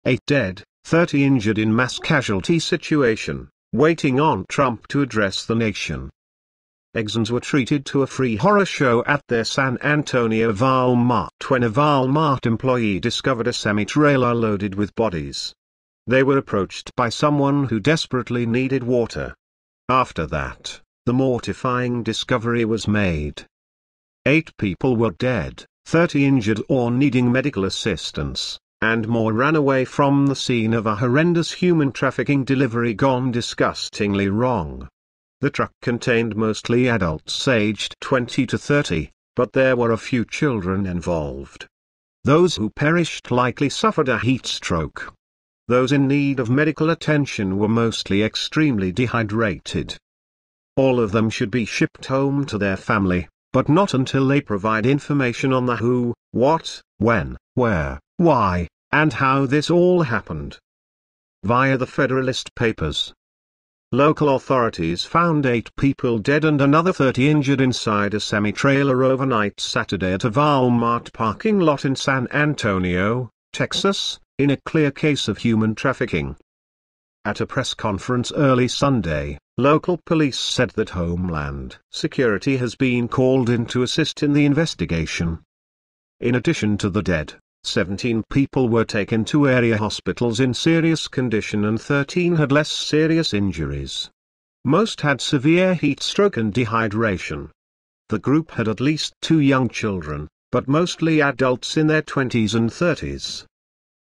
8 dead, 30 injured in mass casualty situation, waiting on Trump to address the nation. Exons were treated to a free horror show at their San Antonio Walmart when a Walmart employee discovered a semi-trailer loaded with bodies. They were approached by someone who desperately needed water. After that, the mortifying discovery was made. 8 people were dead, 30 injured or needing medical assistance, and more ran away from the scene of a horrendous human trafficking delivery gone disgustingly wrong. The truck contained mostly adults aged 20 to 30, but there were a few children involved. Those who perished likely suffered a heat stroke. Those in need of medical attention were mostly extremely dehydrated. All of them should be shipped home to their family, but not until they provide information on the who, what, when, where, why, and how this all happened. Via the Federalist Papers. Local authorities found 8 people dead and another 30 injured inside a semi-trailer overnight Saturday at a Walmart parking lot in San Antonio, Texas, in a clear case of human trafficking. At a press conference early Sunday, local police said that Homeland Security has been called in to assist in the investigation. In addition to the dead, 17 people were taken to area hospitals in serious condition and 13 had less serious injuries. Most had severe heat stroke and dehydration. The group had at least 2 young children, but mostly adults in their 20s and 30s.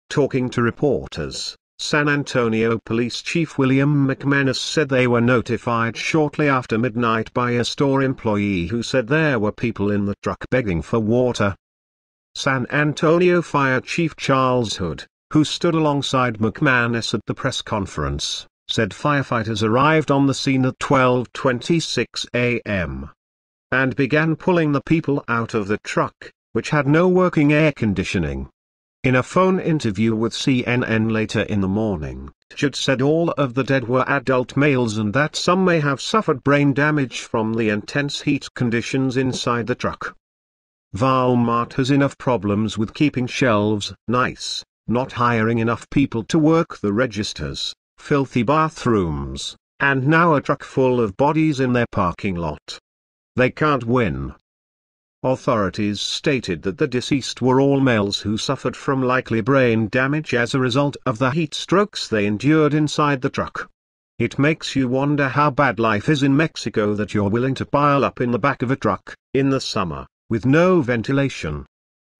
Talking to reporters, San Antonio Police Chief William McManus said they were notified shortly after midnight by a store employee who said there were people in the truck begging for water. San Antonio Fire Chief Charles Hood, who stood alongside McManus at the press conference, said firefighters arrived on the scene at 12:26 a.m. and began pulling the people out of the truck, which had no working air conditioning. In a phone interview with CNN later in the morning, Hood said all of the dead were adult males and that some may have suffered brain damage from the intense heat conditions inside the truck. Walmart has enough problems with keeping shelves nice, not hiring enough people to work the registers, filthy bathrooms, and now a truck full of bodies in their parking lot. They can't win. Authorities stated that the deceased were all males who suffered from likely brain damage as a result of the heat strokes they endured inside the truck. It makes you wonder how bad life is in Mexico that you're willing to pile up in the back of a truck, in the summer, with no ventilation.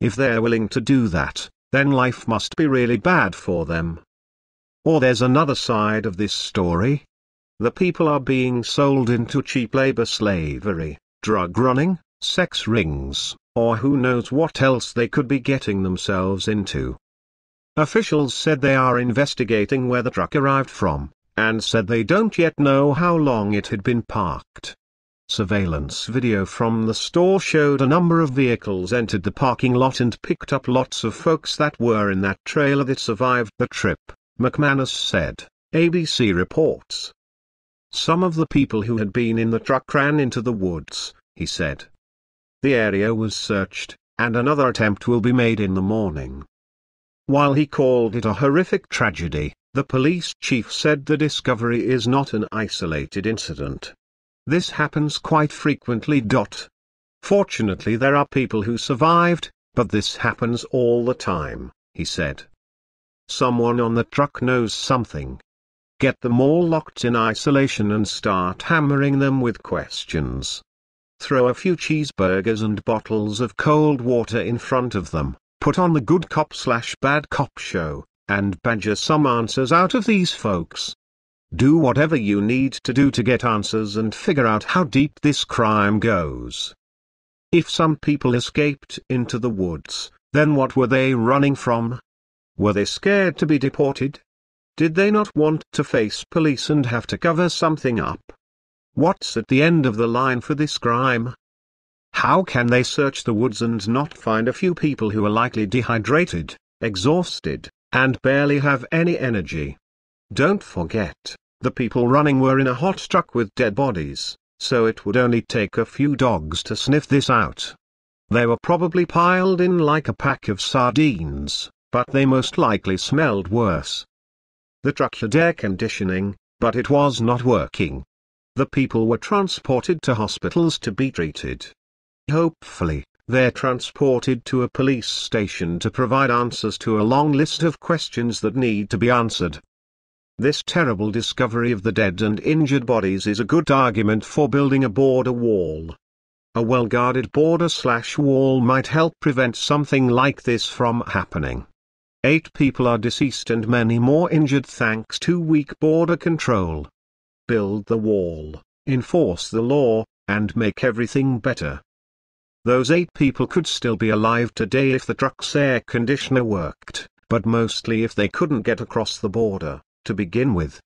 If they're willing to do that, then life must be really bad for them. Or there's another side of this story. The people are being sold into cheap labor slavery, drug running, sex rings, or who knows what else they could be getting themselves into. Officials said they are investigating where the truck arrived from, and said they don't yet know how long it had been parked. Surveillance video from the store showed a number of vehicles entered the parking lot and picked up lots of folks that were in that trailer that survived the trip, McManus said, ABC reports. Some of the people who had been in the truck ran into the woods, he said. The area was searched, and another attempt will be made in the morning. While he called it a horrific tragedy, the police chief said the discovery is not an isolated incident. This happens quite frequently. Fortunately there are people who survived, but this happens all the time, he said. Someone on the truck knows something. Get them all locked in isolation and start hammering them with questions. Throw a few cheeseburgers and bottles of cold water in front of them, put on the good cop/bad cop show, and badger some answers out of these folks. Do whatever you need to do to get answers and figure out how deep this crime goes. If some people escaped into the woods, then what were they running from? Were they scared to be deported? Did they not want to face police and have to cover something up? What's at the end of the line for this crime? How can they search the woods and not find a few people who are likely dehydrated, exhausted, and barely have any energy? Don't forget, the people running were in a hot truck with dead bodies, so it would only take a few dogs to sniff this out. They were probably piled in like a pack of sardines, but they most likely smelled worse. The truck had air conditioning, but it was not working. The people were transported to hospitals to be treated. Hopefully, they're transported to a police station to provide answers to a long list of questions that need to be answered. This terrible discovery of the dead and injured bodies is a good argument for building a border wall. A well-guarded border/wall might help prevent something like this from happening. 8 people are deceased and many more injured thanks to weak border control. Build the wall, enforce the law, and make everything better. Those 8 people could still be alive today if the truck's air conditioner worked, but mostly if they couldn't get across the border, to begin with.